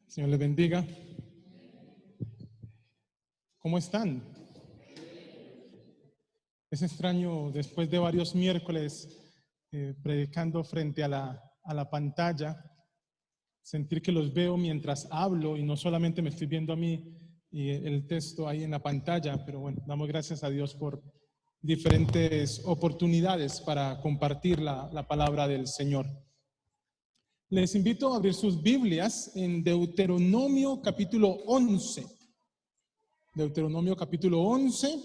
Señor les bendiga. ¿Cómo están? Es extraño, después de varios miércoles predicando frente a la pantalla, sentir que los veo mientras hablo y no solamente me estoy viendo a mí y el texto ahí en la pantalla, pero bueno, damos gracias a Dios por diferentes oportunidades para compartir la palabra del Señor. Les invito a abrir sus Biblias en Deuteronomio capítulo 11. Deuteronomio capítulo 11.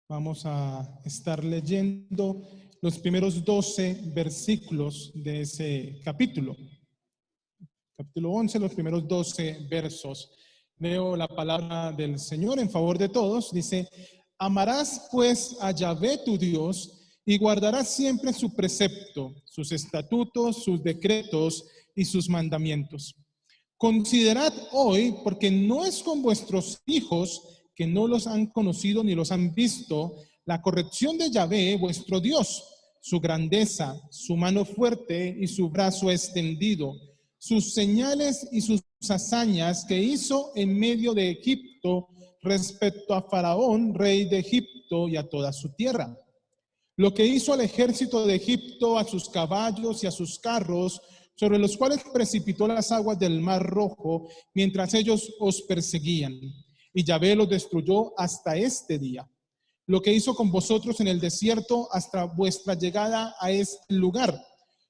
Vamos a estar leyendo los primeros 12 versículos de ese capítulo. Capítulo 11, los primeros 12 versos. Leo la palabra del Señor en favor de todos. Dice: amarás pues a Yahvé tu Dios y guardarás siempre su precepto, sus estatutos, sus decretos y sus mandamientos. Considerad hoy, porque no es con vuestros hijos que no los han conocido ni los han visto, la corrección de Yahvé vuestro Dios, su grandeza, su mano fuerte y su brazo extendido, sus señales y sus hazañas que hizo en medio de Egipto respecto a Faraón, rey de Egipto, y a toda su tierra. Lo que hizo al ejército de Egipto, a sus caballos y a sus carros, sobre los cuales precipitó las aguas del Mar Rojo, mientras ellos os perseguían. Y Yahvé los destruyó hasta este día. Lo que hizo con vosotros en el desierto hasta vuestra llegada a este lugar.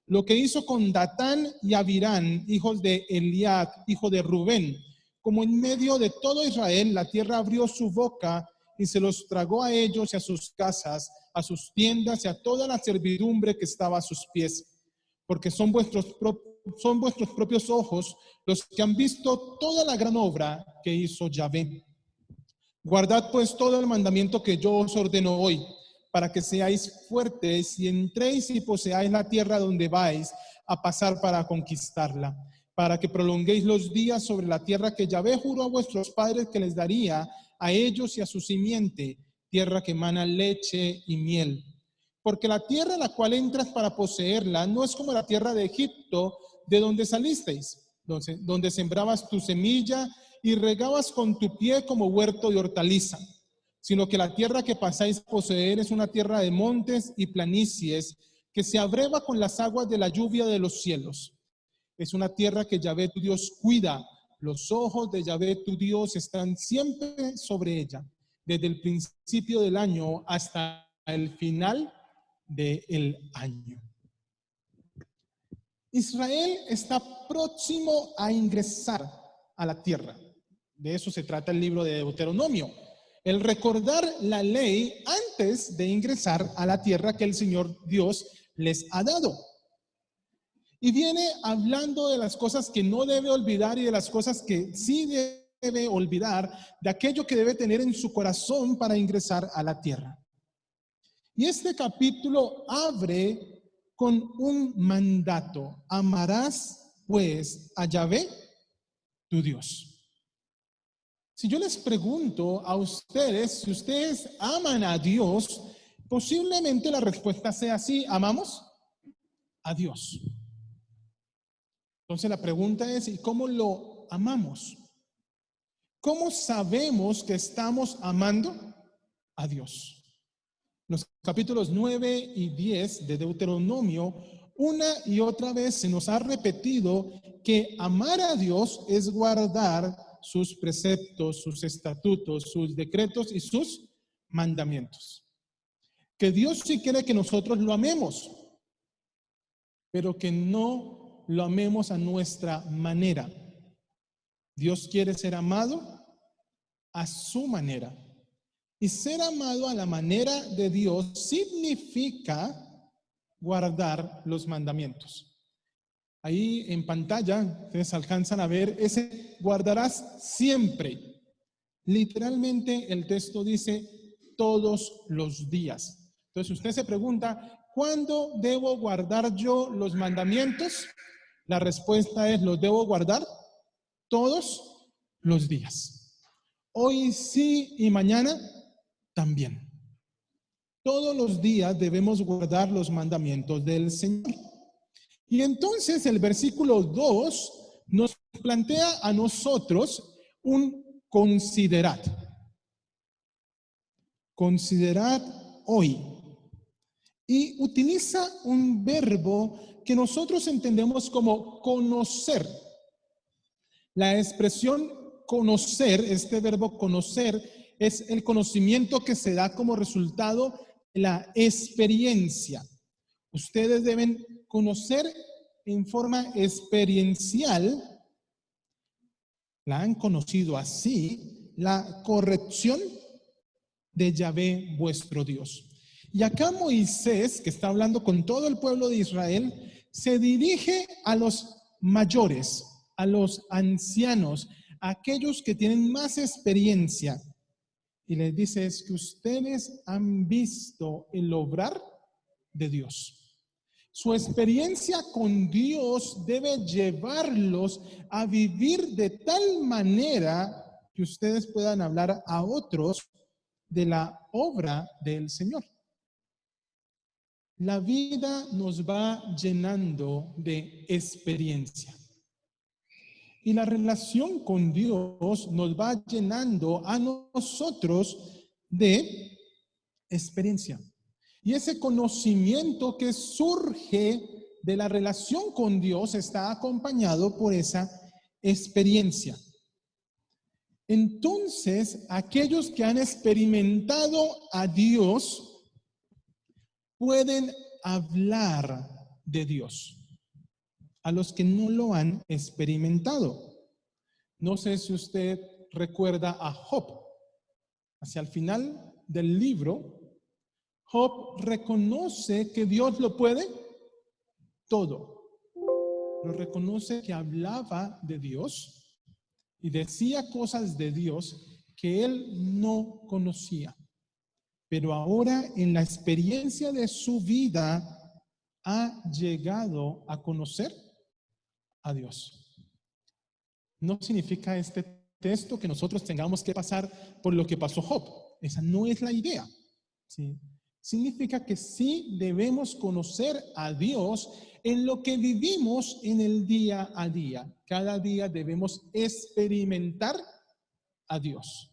Lo que hizo con Datán y Abirán, hijos de Eliad, hijo de Rubén. Como en medio de todo Israel, la tierra abrió su boca y se los tragó a ellos y a sus casas, a sus tiendas y a toda la servidumbre que estaba a sus pies. Porque son vuestros propios ojos los que han visto toda la gran obra que hizo Yahvé. Guardad pues todo el mandamiento que yo os ordeno hoy, para que seáis fuertes y entréis y poseáis la tierra donde vais a pasar para conquistarla, para que prolonguéis los días sobre la tierra que Yahvé juró a vuestros padres que les daría a ellos y a su simiente, tierra que emana leche y miel. Porque la tierra en la cual entras para poseerla no es como la tierra de Egipto, de donde salisteis, donde sembrabas tu semilla y regabas con tu pie como huerto de hortaliza, sino que la tierra que pasáis a poseer es una tierra de montes y planicies que se abreva con las aguas de la lluvia de los cielos. Es una tierra que Yahvé tu Dios cuida. Los ojos de Yahvé tu Dios están siempre sobre ella, desde el principio del año hasta el final del año. Israel está próximo a ingresar a la tierra. De eso se trata el libro de Deuteronomio. El recordar la ley antes de ingresar a la tierra que el Señor Dios les ha dado. Y viene hablando de las cosas que no debe olvidar y de las cosas que sí debe olvidar, de aquello que debe tener en su corazón para ingresar a la tierra. Y este capítulo abre con un mandato: amarás pues a Yahvé tu Dios. Si yo les pregunto a ustedes si ustedes aman a Dios, posiblemente la respuesta sea sí. ¿Amamos a Dios? Entonces la pregunta es: ¿y cómo lo amamos? ¿Cómo sabemos que estamos amando a Dios? Los capítulos 9 y 10 de Deuteronomio, una y otra vez se nos ha repetido que amar a Dios es guardar sus preceptos, sus estatutos, sus decretos y sus mandamientos. Que Dios sí quiere que nosotros lo amemos, pero que no lo amemos a nuestra manera. Dios quiere ser amado a su manera. Y ser amado a la manera de Dios significa guardar los mandamientos. Ahí en pantalla ustedes alcanzan a ver ese guardarás siempre. Literalmente el texto dice todos los días. Entonces usted se pregunta: ¿cuándo debo guardar yo los mandamientos? La respuesta es: los debo guardar todos los días. Hoy sí y mañana también. Todos los días debemos guardar los mandamientos del Señor. Y entonces el versículo 2 nos plantea a nosotros un considerad. Considerad hoy. Y utiliza un verbo que nosotros entendemos como conocer. La expresión conocer, este verbo conocer, es el conocimiento que se da como resultado de la experiencia. Ustedes deben conocer en forma experiencial, la han conocido así, la corrección de Yahvé vuestro Dios. Y acá Moisés, que está hablando con todo el pueblo de Israel, se dirige a los mayores, a los ancianos, a aquellos que tienen más experiencia. Y les dice, es que ustedes han visto el obrar de Dios. Su experiencia con Dios debe llevarlos a vivir de tal manera que ustedes puedan hablar a otros de la obra del Señor. La vida nos va llenando de experiencia. Y la relación con Dios nos va llenando a nosotros de experiencia. Y ese conocimiento que surge de la relación con Dios está acompañado por esa experiencia. Entonces, aquellos que han experimentado a Dios pueden hablar de Dios. A los que no lo han experimentado. No sé si usted recuerda a Job. Hacia el final del libro, Job reconoce que Dios lo puede todo. Lo reconoce que hablaba de Dios y decía cosas de Dios que él no conocía. Pero ahora en la experiencia de su vida ha llegado a conocer a Dios. No significa este texto que nosotros tengamos que pasar por lo que pasó Job. Esa no es la idea. ¿Sí? Significa que sí debemos conocer a Dios en lo que vivimos en el día a día. Cada día debemos experimentar a Dios.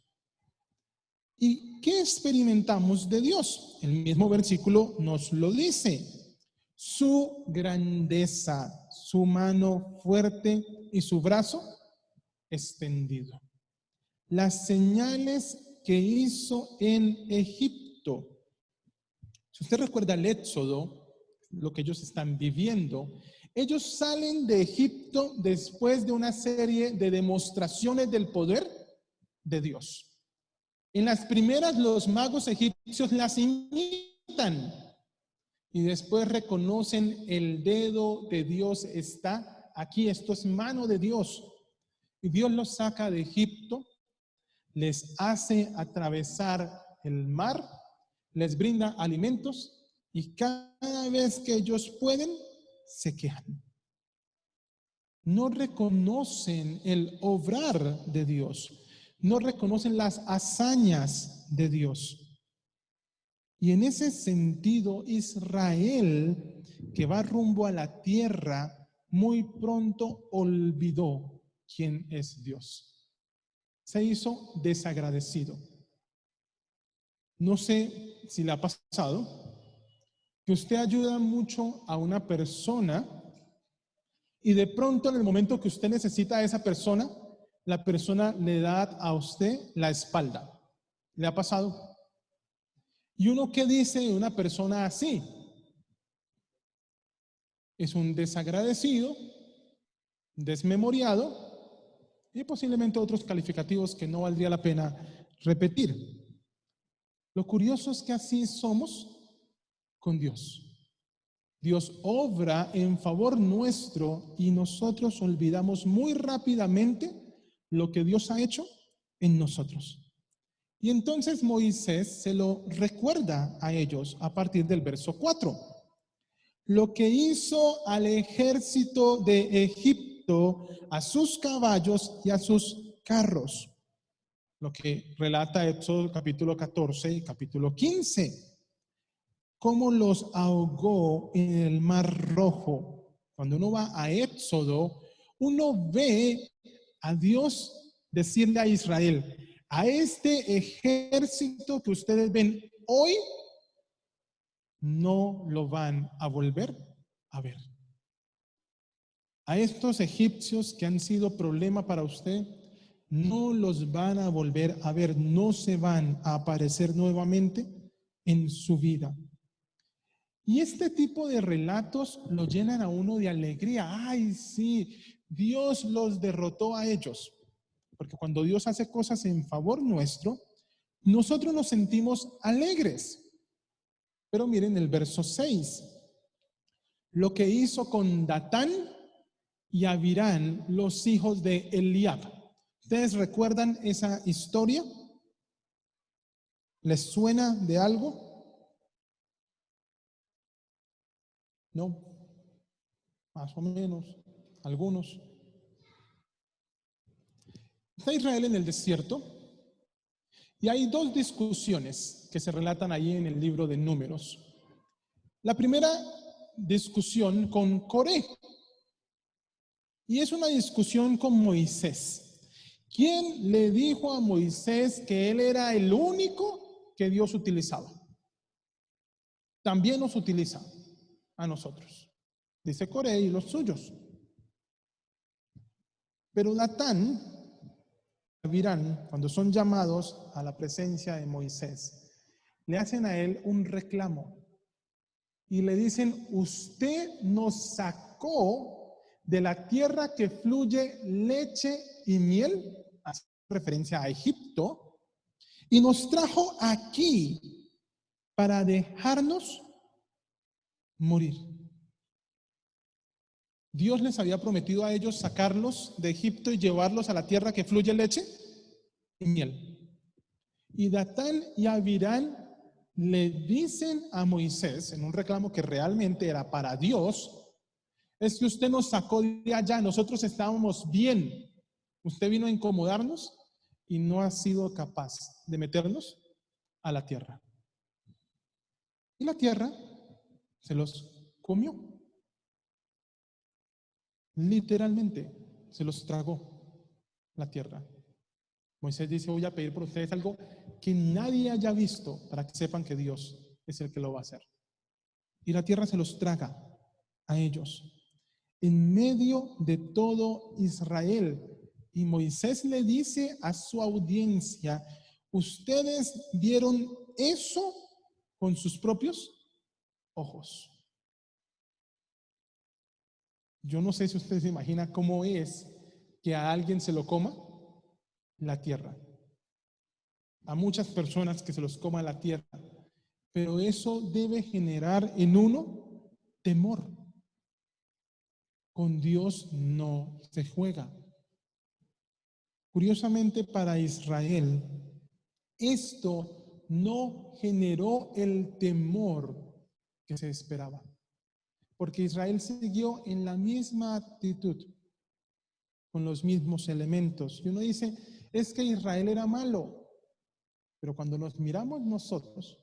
¿Y qué experimentamos de Dios? El mismo versículo nos lo dice. Su grandeza, su mano fuerte y su brazo extendido. Las señales que hizo en Egipto. Si usted recuerda el Éxodo, lo que ellos están viviendo, ellos salen de Egipto después de una serie de demostraciones del poder de Dios. En las primeras, los magos egipcios las imitan y después reconocen el dedo de Dios está aquí, esto es mano de Dios. Y Dios los saca de Egipto, les hace atravesar el mar, les brinda alimentos y cada vez que ellos pueden, se quejan. No reconocen el obrar de Dios. No reconocen las hazañas de Dios. Y en ese sentido, Israel, que va rumbo a la tierra, muy pronto olvidó quién es Dios. Se hizo desagradecido. No sé si le ha pasado que usted ayuda mucho a una persona y de pronto en el momento que usted necesita a esa persona, la persona le da a usted la espalda. ¿Le ha pasado? ¿Y uno qué dice de una persona así? Es un desagradecido, desmemoriado y posiblemente otros calificativos que no valdría la pena repetir. Lo curioso es que así somos con Dios. Dios obra en favor nuestro y nosotros olvidamos muy rápidamente lo que Dios ha hecho en nosotros. Y entonces Moisés se lo recuerda a ellos a partir del verso 4. Lo que hizo al ejército de Egipto, a sus caballos y a sus carros. Lo que relata Éxodo capítulo 14 y capítulo 15. Cómo los ahogó en el Mar Rojo. Cuando uno va a Éxodo, uno ve a Dios decirle a Israel, a este ejército que ustedes ven hoy, no lo van a volver a ver. A estos egipcios que han sido problema para usted, no los van a volver a ver, no se van a aparecer nuevamente en su vida. Y este tipo de relatos lo llenan a uno de alegría. Ay, sí, Dios los derrotó a ellos. Porque cuando Dios hace cosas en favor nuestro, nosotros nos sentimos alegres. Pero miren el verso 6. Lo que hizo con Datán y Abirán, los hijos de Eliab. ¿Ustedes recuerdan esa historia? ¿Les suena de algo? No, más o menos, algunos. Está Israel en el desierto y hay dos discusiones que se relatan ahí en el libro de Números. La primera discusión con Coré y es una discusión con Moisés. ¿Quién le dijo a Moisés que él era el único que Dios utilizaba? También nos utiliza a nosotros, dice Coré y los suyos. Pero Datán, Abirán, cuando son llamados a la presencia de Moisés, le hacen a él un reclamo y le dicen, usted nos sacó de la tierra que fluye leche y miel, hace referencia a Egipto, y nos trajo aquí para dejarnos morir. Dios les había prometido a ellos sacarlos de Egipto y llevarlos a la tierra que fluye leche y miel. Y Datán y Abirán le dicen a Moisés, en un reclamo que realmente era para Dios, es que usted nos sacó de allá, nosotros estábamos bien, usted vino a incomodarnos y no ha sido capaz de meternos a la tierra. Y la tierra se los comió. Literalmente se los tragó la tierra. Moisés dice, voy a pedir por ustedes algo que nadie haya visto para que sepan que Dios es el que lo va a hacer. Y la tierra se los traga a ellos. En medio de todo Israel. Y Moisés le dice a su audiencia, ustedes vieron eso con sus propios ojos. Yo no sé si usted se imagina cómo es que a alguien se lo coma la tierra. A muchas personas que se los coma la tierra. Pero eso debe generar en uno temor. Con Dios no se juega. Curiosamente para Israel, esto no generó el temor que se esperaba. Porque Israel siguió en la misma actitud, con los mismos elementos. Y uno dice, es que Israel era malo. Pero cuando nos miramos nosotros,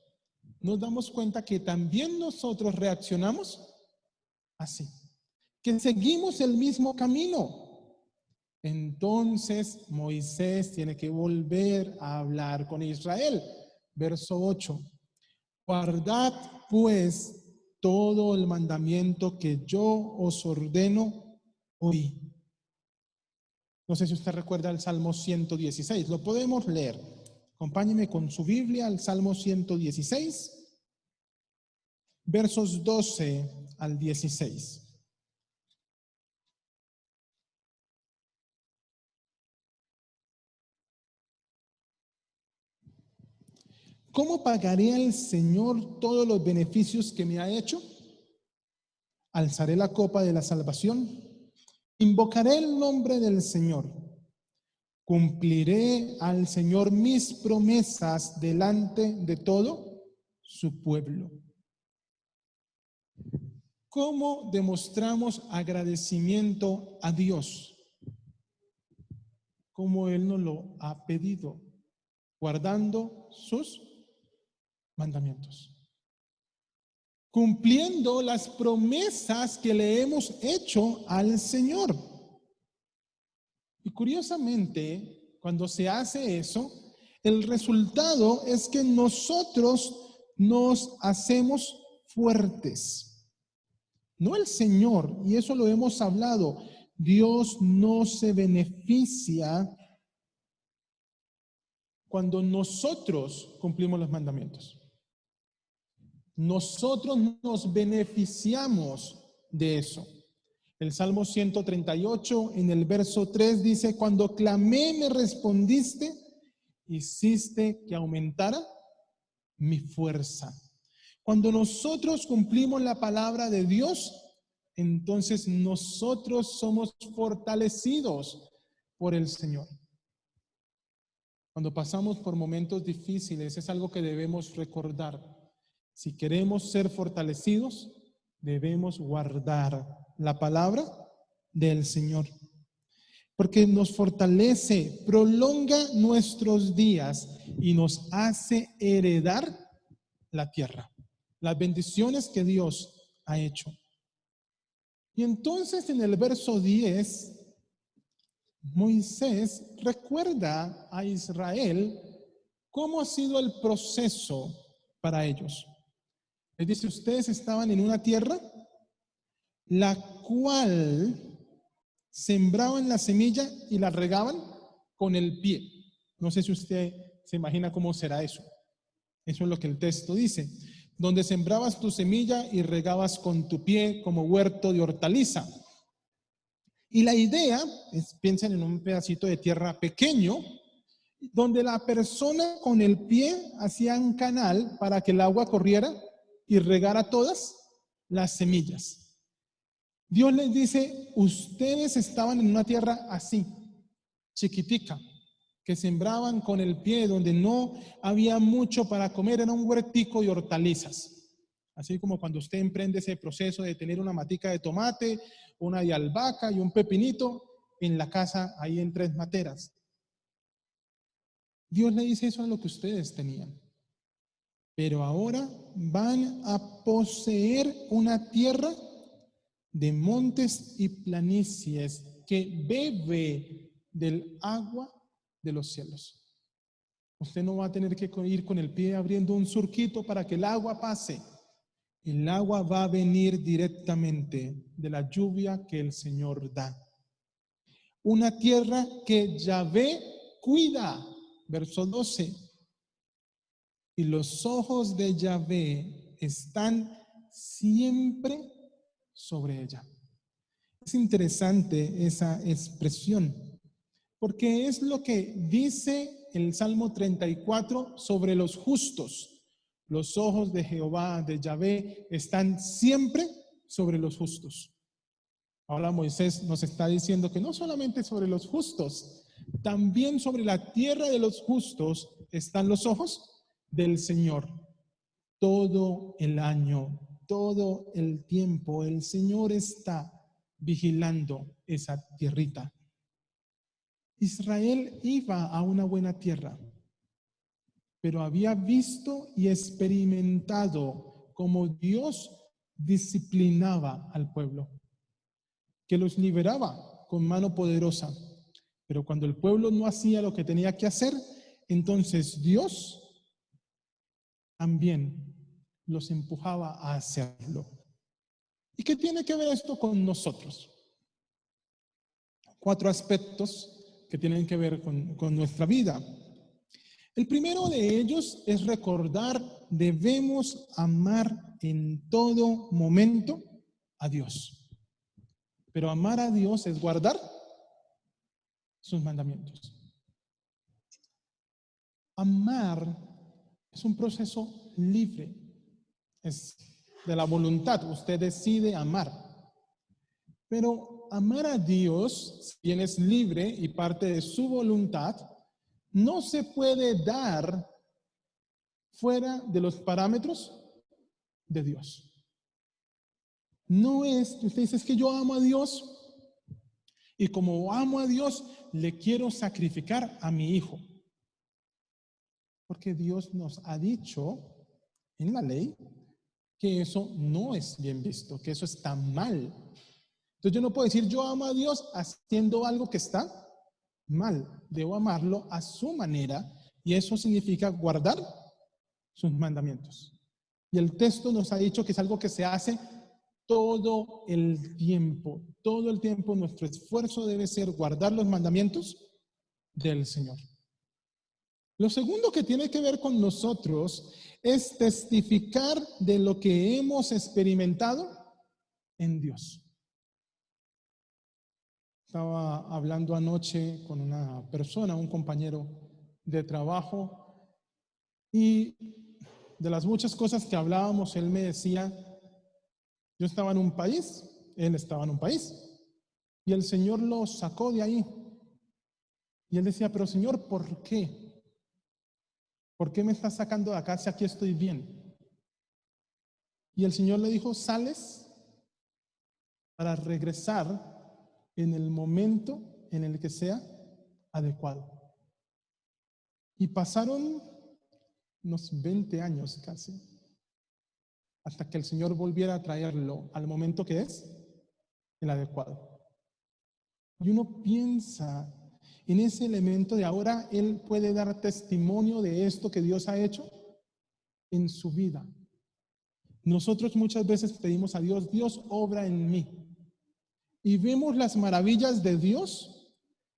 nos damos cuenta que también nosotros reaccionamos así. Que seguimos el mismo camino. Entonces Moisés tiene que volver a hablar con Israel. Verso 8. Guardad pues todo el mandamiento que yo os ordeno hoy. No sé si usted recuerda el Salmo 116. Lo podemos leer. Acompáñeme con su Biblia al Salmo 116, versos 12 al 16. ¿Cómo pagaré al Señor todos los beneficios que me ha hecho? Alzaré la copa de la salvación. Invocaré el nombre del Señor. Cumpliré al Señor mis promesas delante de todo su pueblo. ¿Cómo demostramos agradecimiento a Dios? Como Él nos lo ha pedido, guardando sus mandamientos, cumpliendo las promesas que le hemos hecho al Señor. Y curiosamente, cuando se hace eso, el resultado es que nosotros nos hacemos fuertes. No el Señor, y eso lo hemos hablado. Dios no se beneficia cuando nosotros cumplimos los mandamientos. Nosotros nos beneficiamos de eso. El Salmo 138 en el verso 3 dice: cuando clamé me respondiste, hiciste que aumentara mi fuerza. Cuando nosotros cumplimos la palabra de Dios, entonces nosotros somos fortalecidos por el Señor. Cuando pasamos por momentos difíciles, es algo que debemos recordar. Si queremos ser fortalecidos, debemos guardar la palabra del Señor. Porque nos fortalece, prolonga nuestros días y nos hace heredar la tierra, las bendiciones que Dios ha hecho. Y entonces en el verso 10, Moisés recuerda a Israel cómo ha sido el proceso para ellos. Les dice: ustedes estaban en una tierra la cual sembraban la semilla y la regaban con el pie. No sé si usted se imagina cómo será eso. Eso es lo que el texto dice. Donde sembrabas tu semilla y regabas con tu pie como huerto de hortaliza. Y la idea es, piensen en un pedacito de tierra pequeño, donde la persona con el pie hacía un canal para que el agua corriera y regara todas las semillas. Dios les dice: ustedes estaban en una tierra así, chiquitica, que sembraban con el pie, donde no había mucho para comer, era un huertico de hortalizas. Así como cuando usted emprende ese proceso de tener una matica de tomate, una de albahaca y un pepinito en la casa, ahí en Tres Materas. Dios le dice: eso es lo que ustedes tenían. Pero ahora van a poseer una tierra de montes y planicies que bebe del agua de los cielos. Usted no va a tener que ir con el pie abriendo un surquito para que el agua pase. El agua va a venir directamente de la lluvia que el Señor da. Una tierra que Yahvé cuida. Verso 12. Y los ojos de Yahvé están siempre sobre ella. Es interesante esa expresión, porque es lo que dice el Salmo 34 sobre los justos. Los ojos de Jehová, de Yahvé, están siempre sobre los justos. Ahora Moisés nos está diciendo que no solamente sobre los justos, también sobre la tierra de los justos están los ojos del Señor. Todo el año, todo el tiempo, el Señor está vigilando esa tierrita. Israel iba a una buena tierra, pero había visto y experimentado cómo Dios disciplinaba al pueblo, que los liberaba con mano poderosa. Pero cuando el pueblo no hacía lo que tenía que hacer, entonces Dios también los empujaba a hacerlo. ¿Y qué tiene que ver esto con nosotros? 4 aspectos que tienen que ver con nuestra vida. El primero de ellos es recordar: debemos amar en todo momento a Dios. Pero amar a Dios es guardar sus mandamientos. Amar es un proceso libre, es de la voluntad, usted decide amar. Pero amar a Dios, si bien es libre y parte de su voluntad, no se puede dar fuera de los parámetros de Dios. No es, usted dice: es que yo amo a Dios y como amo a Dios, le quiero sacrificar a mi hijo. Porque Dios nos ha dicho en la ley que eso no es bien visto, que eso está mal. Entonces yo no puedo decir: yo amo a Dios haciendo algo que está mal, debo amarlo a su manera, y eso significa guardar sus mandamientos. Y el texto nos ha dicho que es algo que se hace todo el tiempo. Todo el tiempo nuestro esfuerzo debe ser guardar los mandamientos del Señor. Lo segundo que tiene que ver con nosotros es testificar de lo que hemos experimentado en Dios. Estaba hablando anoche con una persona, un compañero de trabajo, y de las muchas cosas que hablábamos, él me decía, yo estaba en un país, él estaba en un país, y el Señor lo sacó de ahí. Y él decía, pero Señor, ¿por qué? ¿Por qué me estás sacando de acá si aquí estoy bien? Y el Señor le dijo, sales para regresar en el momento en el que sea adecuado. Y pasaron unos 20 años casi, hasta que el Señor volviera a traerlo al momento que es el adecuado. Y uno piensa en ese elemento de ahora él puede dar testimonio de esto que Dios ha hecho en su vida. Nosotros muchas veces pedimos a Dios, Dios obra en mí. Y vemos las maravillas de Dios,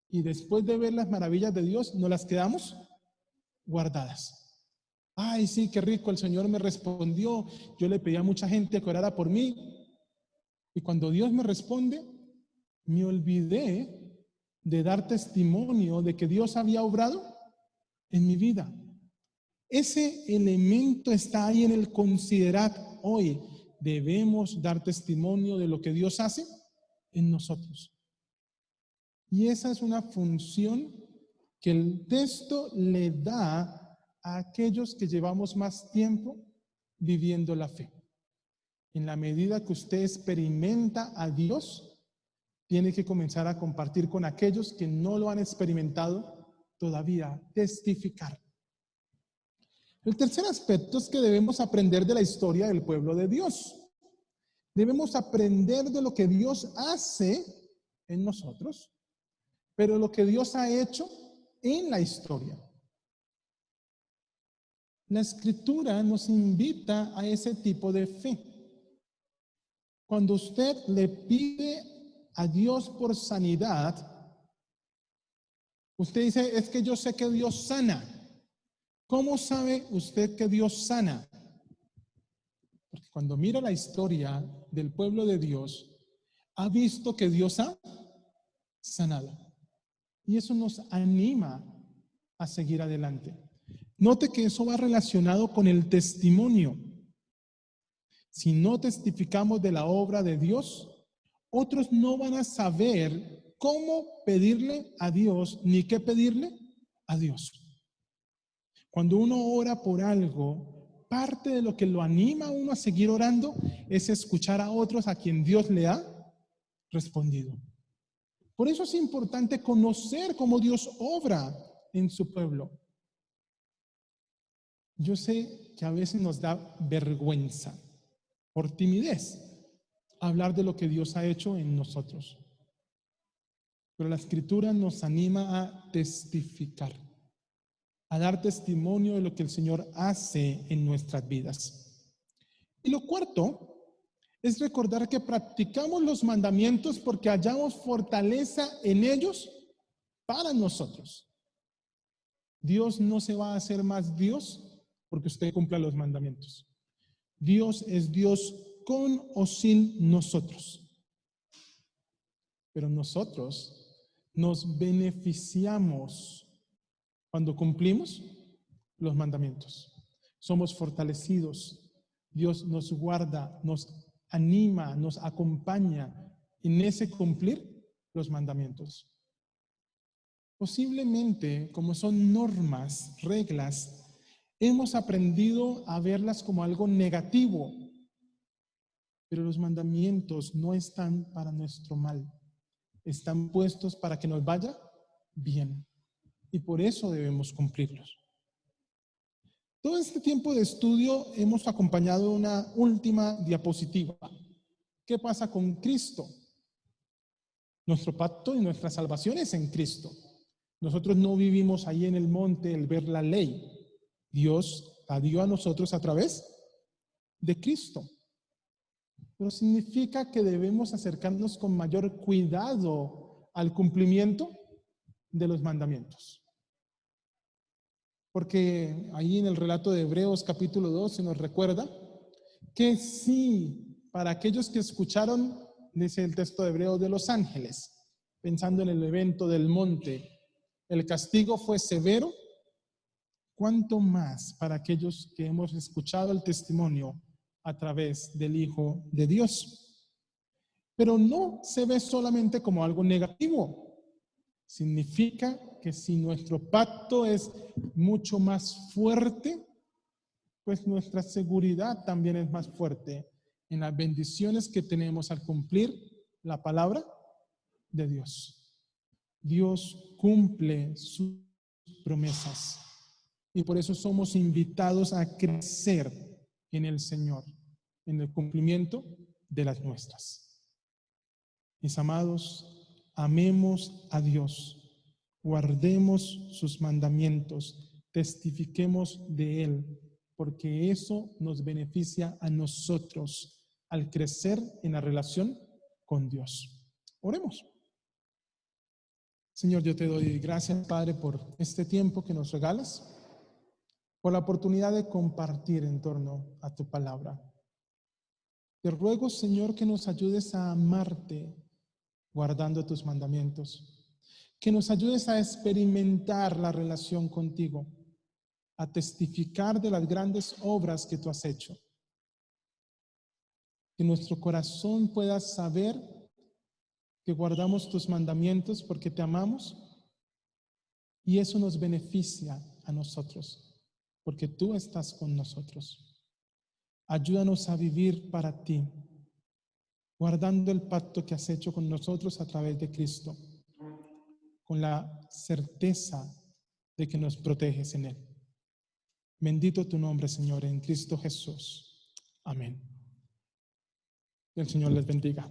y después de ver las maravillas de Dios, nos las quedamos guardadas. Ay, sí, qué rico, el Señor me respondió. Yo le pedí a mucha gente que orara por mí. Y cuando Dios me responde, me olvidé de dar testimonio de que Dios había obrado en mi vida. Ese elemento está ahí en el considerar hoy. Debemos dar testimonio de lo que Dios hace en nosotros. Y esa es una función que el texto le da a aquellos que llevamos más tiempo viviendo la fe. En la medida que usted experimenta a Dios, tiene que comenzar a compartir con aquellos que no lo han experimentado todavía, testificar. El tercer aspecto es que debemos aprender de la historia del pueblo de Dios. Debemos aprender de lo que Dios hace en nosotros, pero lo que Dios ha hecho en la historia. La Escritura nos invita a ese tipo de fe. Cuando usted le pide a Dios por sanidad, usted dice, es que yo sé que Dios sana. ¿Cómo sabe usted que Dios sana? Porque cuando mira la historia del pueblo de Dios, ha visto que Dios ha sanado. Y eso nos anima a seguir adelante. Note que eso va relacionado con el testimonio. Si no testificamos de la obra de Dios, otros no van a saber cómo pedirle a Dios ni qué pedirle a Dios. Cuando uno ora por algo, parte de lo que lo anima a uno a seguir orando es escuchar a otros a quien Dios le ha respondido. Por eso es importante conocer cómo Dios obra en su pueblo. Yo sé que a veces nos da vergüenza, por timidez, hablar de lo que Dios ha hecho en nosotros. Pero la Escritura nos anima a testificar, a dar testimonio de lo que el Señor hace en nuestras vidas. Y lo cuarto es recordar que practicamos los mandamientos porque hallamos fortaleza en ellos para nosotros. Dios no se va a hacer más Dios porque usted cumpla los mandamientos. Dios es Dios con o sin nosotros. Pero nosotros nos beneficiamos cuando cumplimos los mandamientos. Somos fortalecidos. Dios nos guarda, nos anima, nos acompaña en ese cumplir los mandamientos. Posiblemente, como son normas, reglas, hemos aprendido a verlas como algo negativo, pero los mandamientos no están para nuestro mal, están puestos para que nos vaya bien, y por eso debemos cumplirlos. Todo este tiempo de estudio hemos acompañado una última diapositiva. ¿Qué pasa con Cristo? Nuestro pacto y nuestra salvación es en Cristo. Nosotros no vivimos ahí en el monte el ver la ley. Dios la dio a nosotros a través de Cristo. Pero significa que debemos acercarnos con mayor cuidado al cumplimiento de los mandamientos. Porque ahí en el relato de Hebreos capítulo 2 se nos recuerda que sí, para aquellos que escucharon, dice el texto de Hebreos, de los ángeles, pensando en el evento del monte, el castigo fue severo, ¿cuánto más para aquellos que hemos escuchado el testimonio a través del Hijo de Dios? Pero no se ve solamente como algo negativo. Significa que si nuestro pacto es mucho más fuerte, pues nuestra seguridad también es más fuerte en las bendiciones que tenemos al cumplir la palabra de Dios. Dios cumple sus promesas y por eso somos invitados a crecer en el Señor, en el cumplimiento de las nuestras. Mis amados, amemos a Dios, guardemos sus mandamientos, testifiquemos de Él, porque eso nos beneficia a nosotros al crecer en la relación con Dios. Oremos. Señor, yo te doy gracias, Padre, por este tiempo que nos regalas, por la oportunidad de compartir en torno a tu palabra. Te ruego, Señor, que nos ayudes a amarte guardando tus mandamientos, que nos ayudes a experimentar la relación contigo, a testificar de las grandes obras que tú has hecho. Que nuestro corazón pueda saber que guardamos tus mandamientos porque te amamos y eso nos beneficia a nosotros, porque tú estás con nosotros. Ayúdanos a vivir para ti, guardando el pacto que has hecho con nosotros a través de Cristo, con la certeza de que nos proteges en Él. Bendito tu nombre, Señor, en Cristo Jesús. Amén. Que el Señor les bendiga.